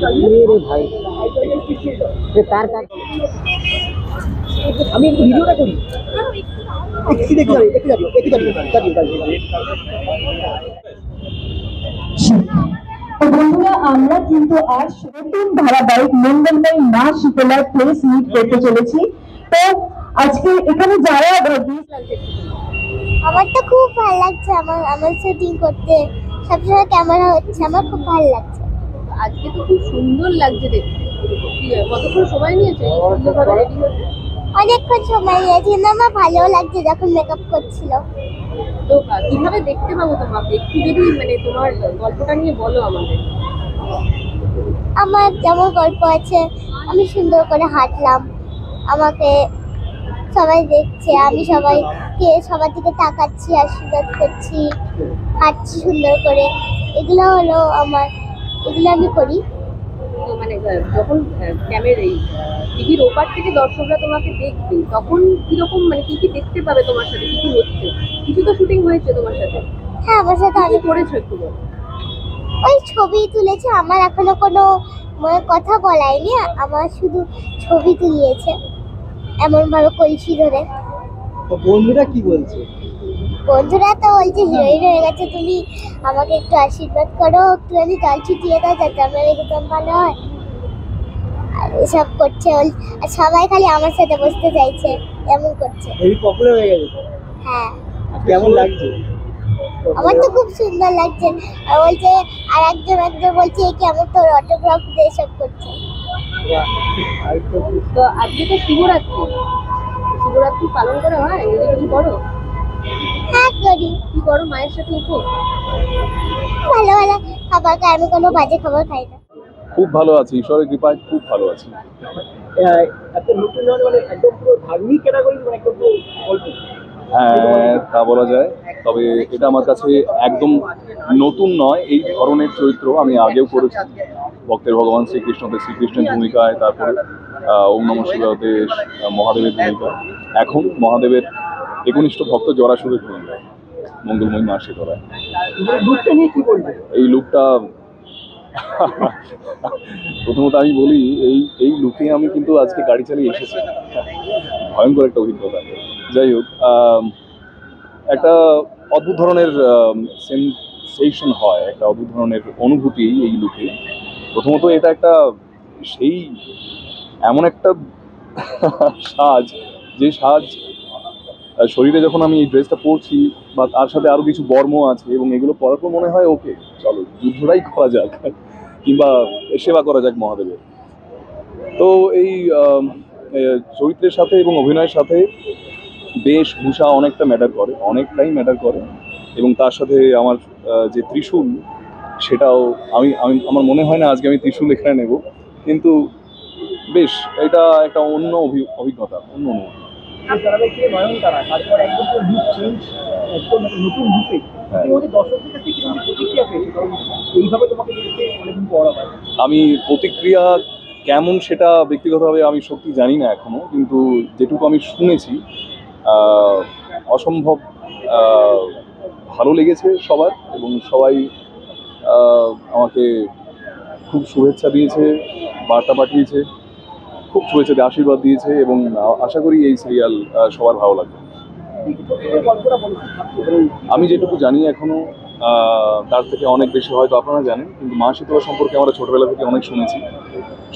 मेरे भाई তার কাজ আমি একটু ভিডিওটা করি একটু দেখে যাবে একটু দাঁড়িয়ে তো বন্ধুরা আমরা কিন্তু আর নতুন ধারাবাহিক মঙ্গলময়ী মা শীতলার প্রেস মিট করতে চলেছি। তো আজকে এখানে যারা আমার তো খুব ভালো লাগছে আমার শুটিং করতে সবসময় ক্যামেরা হচ্ছে আমার খুব ভালো লাগছে। আজকে তো খুব সুন্দর লাগছে দেখতে। কতক্ষণ সময় নিয়েছে সুন্দরভাবে রেডি হতে? অনেকক্ষণ সময় নিয়েছে কিন্তু আমার ভালো লাগছে যখন মেকআপ করছিল। তো কিভাবে দেখতে পাবো তোমাকে একটু যদি মানে তোমার গল্পটা নিয়ে বলো আমাদের। আমার যেমন গল্প আছে, আমি সুন্দর করে হাঁটলাম, আমাকে সবাই দেখছে, আমি সবার দিকে তাকাচ্ছি, আশীর্বাদ করছি, হাঁটছি সুন্দর করে, এগুলো হলো এগুলো আমি করি। তো মানে যখন ক্যামেরা টিভির ওপার থেকে দর্শকরা তোমাকে দেখবে তখন কিরকম মানে কি কি দেখতে পাবে তোমার সাথে, কি কি হচ্ছে? কিছু তো শুটিং হয়েছে তোমার সাথে। হ্যাঁ, আমার সাথে কি অনেক করেছো একটু বলো। ওই ছবি তুলেছে, আমার এখনো কোনো কথা বলায়নি, আমার শুধু ছবি তুলিয়েছে এমন ভাবে কলসি ধরে। বন্ধুরা কি বলছে? বন্ধুরা তো বলছে হিরোইন হয়ে গেছে তুমি, আমাকে একটু আশীর্বাদ করো, একটুখানি জল ছিটিয়ে দাও যাতে আমার একদম ভালো হয়, আর এসব করছে। আর সবাই খালি আমার সাথে বসতে চাইছে, এমন করছে। এই পপুলার হয়ে গেছে। হ্যাঁ, কেমন লাগছে? আমার তো খুব সুন্দর লাগছে। আর বলছে, আর একজন বলছে কি আমার তোর অটোগ্রাফ দিয়ে এসব করছে। তো আজকে তো শিবরাত্রি পালন করা হয়, নিজে কিছু করো? হ্যাঁ করি। কি করো মায়ের সাথে উঠো? ভালো ভালো খাবার খাই, আমি কোনো বাজে খাবার খাই না। খুব ভালো আছি, ঈশ্বরের কৃপায় খুব ভালো আছি। একটা নতুন মানে একদম পুরো ধার্মিক ক্যাটাগরি, মানে একদম পুরো গল্প। হ্যাঁ, তা বলা যায়। তবে এটা আমার কাছে একদম নতুন নয়। এই ধরনের চরিত্র আমি আগেও করেছি। ভক্তের ভগবান শ্রীকৃষ্ণতে শ্রীকৃষ্ণের ভূমিকায়, তারপরে ওম নমঃ শিবায়তে মহাদেবের ভূমিকায়, এখন মহাদেবের একনিষ্ঠ ভক্ত জরাসুরের ভূমিকায় মঙ্গলময়ী মা শীতলায়। লুকটা নিয়ে কি বলবে? এই লুকটা প্রথমত আমি বলি, এই লুকে আমি কিন্তু আজকে গাড়ি চালিয়ে এসেছি। ভয়ঙ্কর একটা অভিজ্ঞতা। যাই হোক, একটা অদ্ভুত ধরনের সেনসেশন হয়, একটা অদ্ভুত ধরনের অনুভূতি এই লুকে। প্রথমত এটা একটা সেই এমন একটা সাজ, যে সাজ শরীরে যখন আমি এই ড্রেসটা পরছি বা তার সাথে আরো কিছু বর্ম আছে, এবং এগুলো পরার পর মনে হয় ওকে চলো যুদ্ধটাই করা যাক, কিংবা সেবা করা যাক মহাদেবের। তো এই চরিত্রের সাথে এবং অভিনয়ের সাথে বেশভূষা অনেকটাই ম্যাটার করে। এবং তার সাথে আমার যে ত্রিশূল, সেটাও আমার মনে হয় না আজকে আমি ত্রিশূল এখানে নেব, কিন্তু বেশ এটা একটা অন্য অভিজ্ঞতা, অন্য অনুভূতি। আমি প্রতিক্রিয়া কেমন সেটা ব্যক্তিগতভাবে আমি সত্যি জানি না এখনো, কিন্তু যেটুকু আমি শুনেছি অসম্ভব ভালো লেগেছে সবার, এবং সবাই আমাকে খুব শুভেচ্ছা দিয়েছে, বার্তা পাঠিয়েছে, খুব শুভেচ্ছা দিয়ে আশীর্বাদ দিয়েছে, এবং আশা করি এই সিরিয়াল সবার ভালো লাগবে। আমি যেটুকু জানি এখনো তার থেকে অনেক বেশি হয়তো আপনারা জানেন, কিন্তু মা শীতলা সম্পর্কে আমরা ছোটবেলা থেকে অনেক শুনেছি।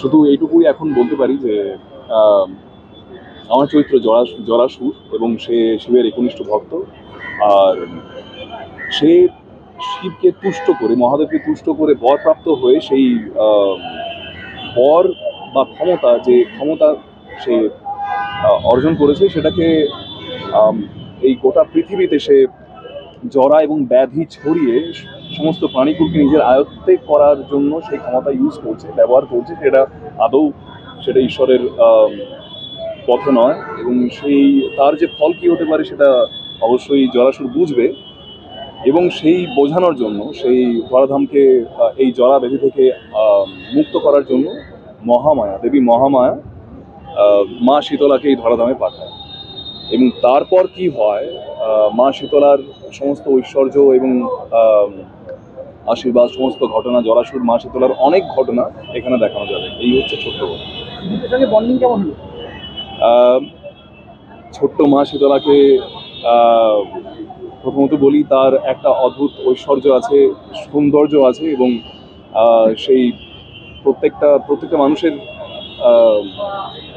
শুধু এইটুকুই এখন বলতে পারি যে আমার চরিত্র জরাসুর, এবং সে শিবের একনিষ্ঠ ভক্ত। আর সে শিবকে তুষ্ট করে, মহাদেবকে তুষ্ট করে বরপ্রাপ্ত হয়ে সেই বর বা যে ক্ষমতা সে অর্জন করেছে, সেটাকে এই গোটা পৃথিবীতে সে জরা এবং ব্যাধি ছড়িয়ে সমস্ত প্রাণীকুলকে নিজের আয়ত্তে করার জন্য সেই ক্ষমতা ব্যবহার করছে। সেটা ঈশ্বরের পথে নয়, এবং তার যে ফল কি হতে পারে সেটা অবশ্যই জরাসুর বুঝবে, এবং সেই বোঝানোর জন্য, সেই ধরাধামকে এই জরা ব্যাধি থেকে মুক্ত করার জন্য দেবী মহামায়া মা শীতলাকে এই ধরাধামে পাঠায়। এবং তারপর কি হয়, মা শীতলার সমস্ত ঐশ্বর্য এবং আশীর্বাদ, সমস্ত ঘটনা, জরাসুর, মা শীতলার অনেক ঘটনা এখানে দেখানো যাবে। এই হচ্ছে ছোট্ট গল্প। গীতের সঙ্গে বন্ডিং কেমন হলো? ছোট্ট মা শীতলাকে প্রথমত বলি, তার একটা অদ্ভুত ঐশ্বর্য আছে, সৌন্দর্য আছে, এবং সেই প্রত্যেকটা মানুষের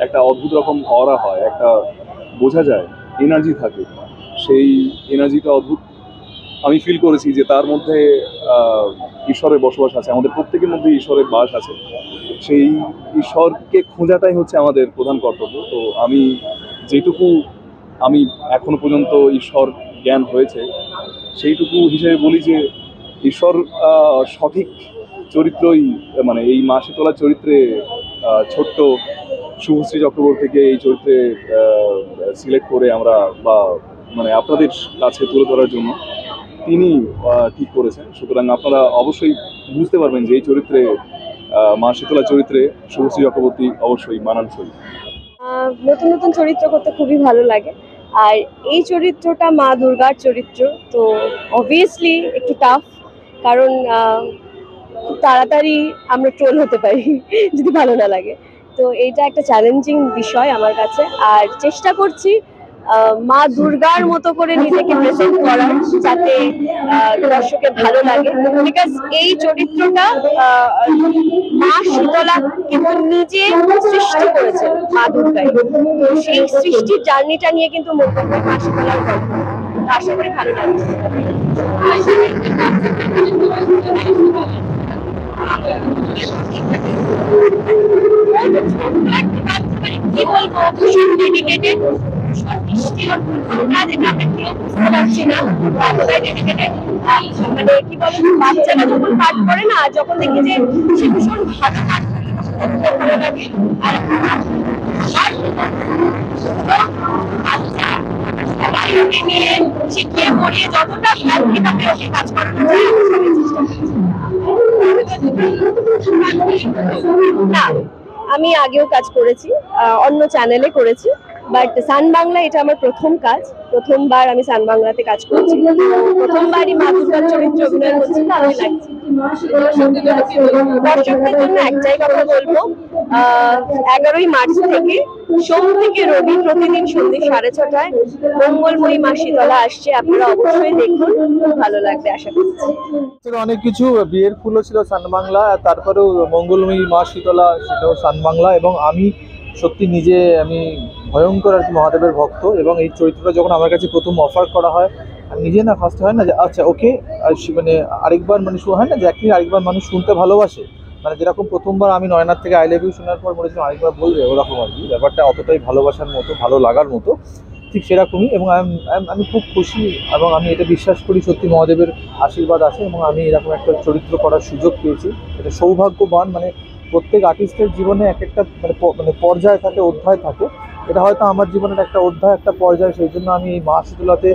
একটা অদ্ভুত রকম অরা হয়, একটা বোঝা যায় এনার্জি থাকে। সেই এনার্জিটা অদ্ভুত। আমি ফিল করেছি যে তার মধ্যে ঈশ্বরের বসবাস আছে, আমাদের প্রত্যেকের মধ্যে ঈশ্বরের বাস আছে। সেই ঈশ্বরকে খোঁজাটাই হচ্ছে আমাদের প্রধান কর্তব্য। তো যেটুকু আমি এখনো পর্যন্ত ঈশ্বর জ্ঞান হয়েছে, সেইটুকু হিসেবে বলি যে ঈশ্বর সঠিক চরিত্রই, মানে এই মা শীতলার চরিত্রে ছোট্ট শুভশ্রী চক্রবর্তীকে এই চরিত্রে সিলেক্ট করে আমরা, বা মানে আপনাদের কাছে তুলে ধরার জন্য তিনি ঠিক করেছেন। সুতরাং আপনারা অবশ্যই বুঝতে পারবেন যে এই চরিত্রে, মা শীতলা চরিত্রে শুভশ্রী চক্রবর্তী অবশ্যই মানানসই। নতুন নতুন চরিত্র করতে খুবই ভালো লাগে, আর এই চরিত্রটা মা দুর্গার চরিত্র, তো অবভিয়াসলি একটু টাফ, কারণ খুব তাড়াতাড়ি আমরা ট্রোল হতে পারি যদি ভালো না লাগে। তো এইটা একটা চ্যালেঞ্জিং বিষয় আমার কাছে, আর চেষ্টা করছি মা দুর্গার মতো করে নিজেকে প্রেজেন্ট করার, যাতে দর্শকের ভালো লাগে। বিকজ এই চরিত্রটা মা শীতলা কিন্তু নিজে সৃষ্টি করেছেন মা দুর্গায়, তো সেই সৃষ্টির জার্নিটা নিয়ে কিন্তু মঙ্গলময়ী মা শীতলার গল্প। আশা করি ভালো লাগবে। কি বলবো, ভীষণ ডেডিকেটেড, মানে কি বলবো, বাচ্চারা যখন পাঠ করে না, যখন দেখি যে সে ভীষণ ভালো পাঠ ভালো লাগে। নিয়ে শিখিয়ে পড়িয়ে যতটা প্র্যাকটিক্যালি ওকে কাজ করানো যায় না। আমি আগেও কাজ করেছি, অন্য চ্যানেলে করেছি, বাট সান বাংলা এটা আমার প্রথম কাজ, প্রথমবার আমি সান বাংলাতে কাজ করছি, প্রথমবারই মা দুর্গার চরিত্রে অভিনয় করছি, ভালোই লাগছে। দর্শকদের জন্য একটাই কথা বলবো, 11ই মার্চ থেকে সোম থেকে রবি প্রতিদিন সন্ধ্যে 6:30টায় মঙ্গলময়ী মা শীতলা আসছে, আপনারা অবশ্যই দেখুন, খুব ভালো লাগবে আশা করছি। অনেক কিছু, বিয়ের ফুলও ছিল সান বাংলা, তারপরেও মঙ্গলময়ী মা শীতলা সেটাও সান বাংলা। এবং আমি সত্যি আমি ভয়ঙ্কর আর কি মহাদেবের ভক্ত, এবং এই চরিত্রটা যখন আমার কাছে প্রথম অফার করা হয়, আমি নিজে না ফার্স্ট হয় না যে আচ্ছা ওকে, মানে আরেকবার মানে হয় না যে একদিন আরেকবার মানুষ শুনতে ভালোবাসে, মানে যেরকম প্রথমবার আমি নয়নার থেকে আই লাভ ইউ শোনার পর বলেছিলাম আরেকবার বলবে, ওরকম আর কি ব্যাপারটা অতটাই ভালোবাসার মতো, ভালো লাগার মতো, ঠিক সেরকমই। এবং আমি খুব খুশি, এবং আমি এটা বিশ্বাস করি সত্যি মহাদেবের আশীর্বাদ আছে, এবং আমি এরকম একটা চরিত্র করার সুযোগ পেয়েছি, এটা সৌভাগ্যবান। মানে প্রত্যেক আর্টিস্টের জীবনে এক একটা মানে পর্যায় থাকে, অধ্যায় থাকে, এটা হয়তো আমার জীবনের একটা অধ্যায়, একটা পর্যায়। সেই জন্য আমি এই মা শীতলাতে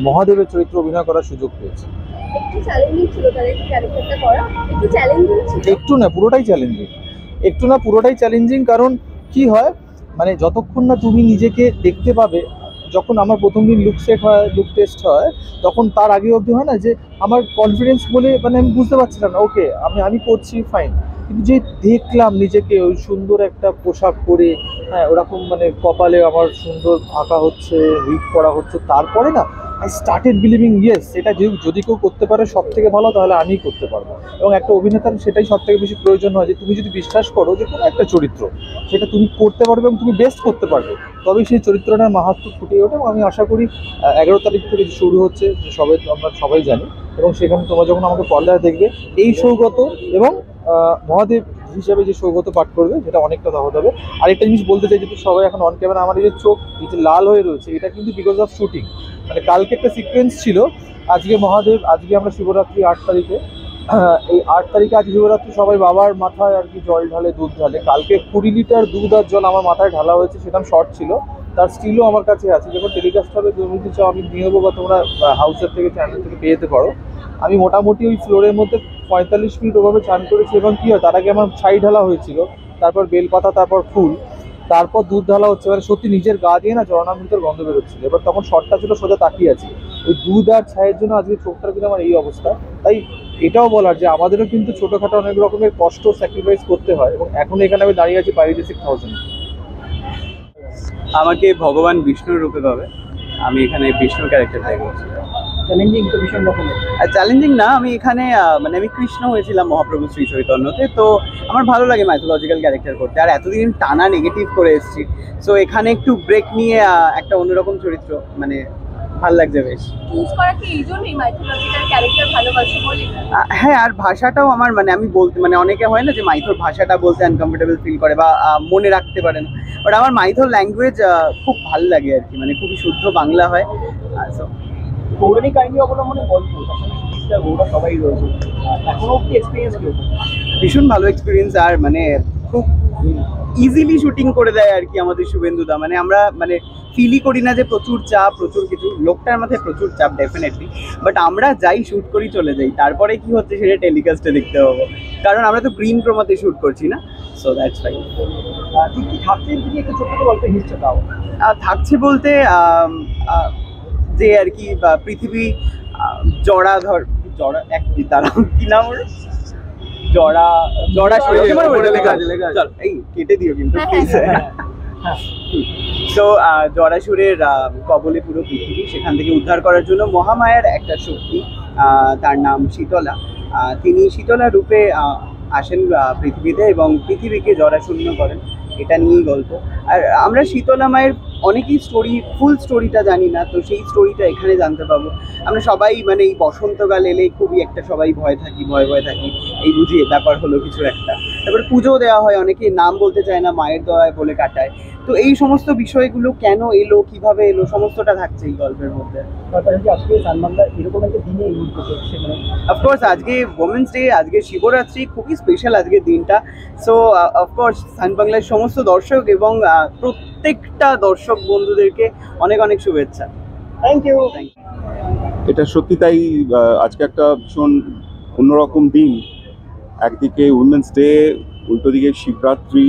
মহাদেবের চরিত্র অভিনয় করার সুযোগ পেয়েছি। একটু চ্যালেঞ্জিং ছিল তার এই ক্যারেক্টারটা করা, একটু চ্যালেঞ্জিং ছিল। একটু না পুরোটাই চ্যালেঞ্জিং, কারণ কি হয়, মানে যতক্ষণ না তুমি নিজেকে দেখতে পাবে, যখন আমার প্রথম দিন লুক টেস্ট হয়, তখন তার আগে অবধি হয় না যে আমার কনফিডেন্স বলে, মানে আমি বুঝতে পারছিলাম না, ওকে আমি করছি ফাইন, কিন্তু যে দেখলাম নিজেকে ওই সুন্দর একটা পোশাক পরে, হ্যাঁ ওরকম মানে কপালে আমার সুন্দর আঁকা হচ্ছে, রিড করা হচ্ছে, তারপরে না আই স্টার্টেড বিলিভিং ইয়েস, এটা যদি কেউ করতে পারে সব থেকে ভালো, তাহলে আমিই করতে পারবো। এবং একটা অভিনেতার সেটাই সব থেকে বেশি প্রয়োজন হয়, যে তুমি যদি বিশ্বাস করো যে কোনো একটা চরিত্র সেটা তুমি করতে পারবে এবং তুমি বেস্ট করতে পারবে, তবেই সেই চরিত্রটার মাহাত্ম্য ফুটিয়ে ওঠে। এবং আমি আশা করি 11 তারিখ থেকে যে শুরু হচ্ছে, আমরা সবাই জানি, এবং সেখানে তোমরা যখন আমাকে পর্দায় দেখবে, এই সৌগত এবং মহাদেব হিসাবে যে সৌগত পাঠ করবে, সেটা অনেকটা সহজ হবে। আরেকটা জিনিস বলতে চাই, যেহেতু সবাই এখন অন ক্যামেরা, আমার এই যে চোখ এই যে লাল হয়ে রয়েছে, এটা কিন্তু বিকজ অফ শুটিং। মানে কালকে একটা সিকোয়েন্স ছিল, আজকে আমরা শিবরাত্রি 8 তারিখে, এই 8 তারিখে আজ শিবরাত্রি, সবাই বাবার মাথায় আর কি জল ঢালে, দুধ ঢালে। কালকে 20 লিটার দুধ আর জল আমার মাথায় ঢালা হয়েছে, সেটা শর্ট ছিল, তার স্টিলও আমার কাছে আছে। যখন টেলিকাস্ট হবে তুমি চাও আমি নিয়ে নেবো, বা তোমরা হাউসের থেকে চ্যানেল থেকে পেয়ে যেতে পারো। আমি মোটামুটি ওই ফ্লোরের মধ্যে 45 মিনিট ওভাবে চান করেছি। এবং কী হয়, তার আগে আমার ছাই ঢালা হয়েছিল, তারপর বেলপাতা, তারপর ফুল, তারপর দুধ ঢালা হচ্ছে। মানে সত্যি নিজের গা দিয়ে না চরণামৃতর গন্ধ বেরোচ্ছিল। এবার তখন শর্টটা ছিল সোজা তাকিয়ে আছি, ওই দুধ আর ছায়ের জন্য আজকে চোখটার কিন্তু আমার এই অবস্থা। তাই এটাও বলার যে আমাদেরও কিন্তু ছোটোখাটো অনেক রকমের কষ্ট স্যাক্রিফাইস করতে হয়, এবং এখন এখানে আমি দাঁড়িয়ে আছি পারিতোষিক 1000। আমাকে ভগবান বিষ্ণুর রূপে পাবে, আমি এখানে বিষ্ণু ক্যারেক্টার প্লে করছি। চ্যালেঞ্জিং তো ভীষণ রকমের। আর চ্যালেঞ্জিং না, আমি এখানে মানে আমি কৃষ্ণ হয়েছিলাম মহাপ্রভু শ্রী চৈতন্যতে, তো আমার ভালো লাগে মাইথোলজিক্যাল ক্যারেক্টার করতে। আর এতদিন টানা নেগেটিভ করে এসেছি, সো এখানে একটু ব্রেক নিয়ে একটা অন্যরকম চরিত্র, মানে ভালো লাগছে বেশ। চুজ করা কি এই জন্যই মাইথোলজিক্যাল ক্যারেক্টার ভালোবাসি বলে? হ্যাঁ, আর ভাষাটাও আমার মানে আমি বলতে মানে অনেকে হয় না যে মাইথোর ভাষাটা বলতে আনকমফোর্টেবল ফিল করে বা মনে রাখতে পারে না, বাট আমার মাইথোর ল্যাঙ্গুয়েজ খুব ভালো লাগে আর কি, মানে খুবই শুদ্ধ বাংলা হয়। সো পৌরাণিক কাহিনী অবলম্বনে গল্প, ওরা সবাই রয়েছে, এখনো অব্দি এক্সপিরিয়েন্স কিরকম? ভীষণ ভালো এক্সপিরিয়েন্স, আর মানে খুব ইজিলি শুটিং করে দেয় আর কি আমাদের শুভেন্দুদা। মানে আমরা মানে ফিলই করি না যে প্রচুর চাপ, প্রচুর কিছু। লোকটার মাথায় প্রচুর চাপ ডেফিনেটলি, বাট আমরা যাই শুট করি চলে যাই, তারপরে কি হচ্ছে সেটা টেলিকাস্টে দেখতে পাবো, কারণ আমরা তো গ্রিন ক্রোমাতে শুট করছি না। So that's fine. ঠিক কি থাকছে যদি একটু ছোট্ট গল্প হিস্ট্রি দাও। থাকছে বলতে যে আর কি পৃথিবী জড়া এক তারা কি নাম ওর, এই কেটে দিও কিন্তু প্লিজ। তো জরাসুরের কবলে পুরো পৃথিবী, সেখান থেকে উদ্ধার করার জন্য মহামায়ার একটা শক্তি, তার নাম শীতলা, তিনি শীতলা রূপে আসেন পৃথিবীতে এবং পৃথিবীকে জরাশূন্য করেন। এটা নিয়েই গল্প। আর আমরা শীতলা মায়ের অনেকেই ফুল স্টোরিটা জানি না, তো সেই স্টোরিটা এখানে জানতে পাবো। আমরা সবাই মানে এই বসন্তকাল এলেই খুবই একটা সবাই ভয় থাকি, এই বুঝিয়ে ব্যাপার হলো কিছু একটা। তারপরে পুজো দেওয়া হয়, অনেকে নাম বলতে চায় না, মায়ের দয়ায় বলে কাটায়। তো এই সমস্ত বিষয়গুলো কেন এলো, কিভাবে এলো, সমস্তটা থাকছে এই গল্পের মধ্যে। আজকে সান বাংলা এরকম একটা দিনে ইউজ করছে, মানে অফকোর্স আজকে ওমেন্স ডে, আজকে শিবরাত্রি, খুবই স্পেশাল আজকের দিনটা। সো অফকোর্স সান বাংলার সমস্ত দর্শক এবং প্রত্যেকটা দর্শক বন্ধুদেরকে অনেক অনেক শুভেচ্ছা। Thank you. এটা সত্যি তাই, আজকে একটা ভীষণ অন্যরকম দিন। একদিকে উইমেন্স ডে, উল্টো দিকে শিবরাত্রি,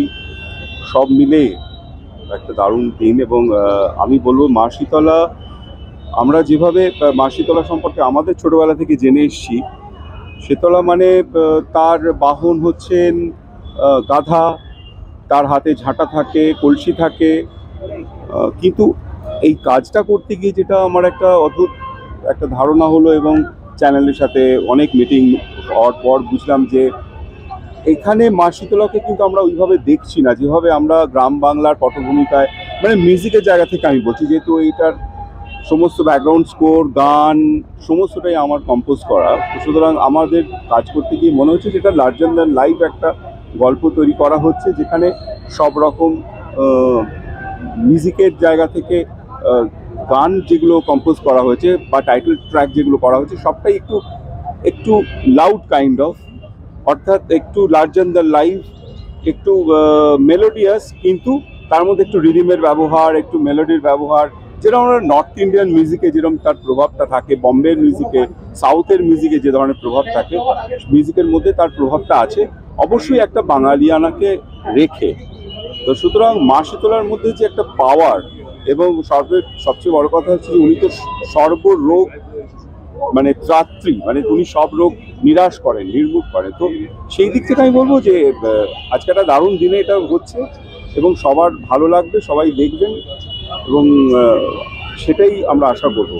সব মিলে একটা দারুণ দিন। এবং আমি বলবো মা শীতলা, আমরা যেভাবে মা শীতলা সম্পর্কে আমাদের ছোটবেলা থেকে জেনে এসেছি, শীতলা মানে তার বাহন হচ্ছেন গাধা, তার হাতে ঝাঁটা থাকে, কলসি থাকে, কিন্তু এই কাজটা করতে গিয়ে যেটা আমার একটা অদ্ভুত একটা ধারণা হলো, এবং চ্যানেলের সাথে অনেক মিটিং হওয়ার পর বুঝলাম যে এখানে মা শীতলাকে কিন্তু আমরা ওইভাবে দেখছি না, যেভাবে আমরা গ্রাম বাংলার পটভূমিকায়, মানে মিউজিকের জায়গা থেকে আমি বলছি, যেহেতু এইটার সমস্ত ব্যাকগ্রাউন্ড স্কোর, গান সমস্তটাই আমার কম্পোজ করা। সুতরাং আমাদের কাজ করতে গিয়ে মনে হচ্ছে যেটা লার্জার দ্যান লাইফ একটা গল্প তৈরি করা হচ্ছে, যেখানে সব রকম মিউজিকের জায়গা থেকে গান যেগুলো কম্পোজ করা হয়েছে বা টাইটেল ট্র্যাক যেগুলো করা হয়েছে, সবটাই একটু লাউড কাইন্ড অফ, অর্থাৎ একটু লার্জার দ্যান লাইফ, একটু মেলোডিয়াস, কিন্তু তার মধ্যে একটু রিদিমের ব্যবহার, একটু মেলোডির ব্যবহার, যেরকম আমরা নর্থ ইন্ডিয়ান মিউজিকে যেরকম তার প্রভাবটা থাকে, বম্বের মিউজিকে, সাউথের মিউজিকে যে ধরনের প্রভাব থাকে, মিউজিকের মধ্যে তার প্রভাবটা আছে অবশ্যই একটা বাঙালিয়ানাকে রেখে। তো সুতরাং মা শীতলার মধ্যে যে একটা পাওয়ার, এবং সবচেয়ে বড় কথা হচ্ছে যে উনি তো সর্বরোগ মানে ত্রাত্রী, মানে উনি সব রোগ নিরাশ করেন, নির্মূল করেন। তো সেই দিক থেকে আমি বলবো যে আজকে একটা দারুণ দিনে এটা হচ্ছে, এবং সবার ভালো লাগবে, সবাই দেখবেন, এবং সেটাই আমরা আশা করবো।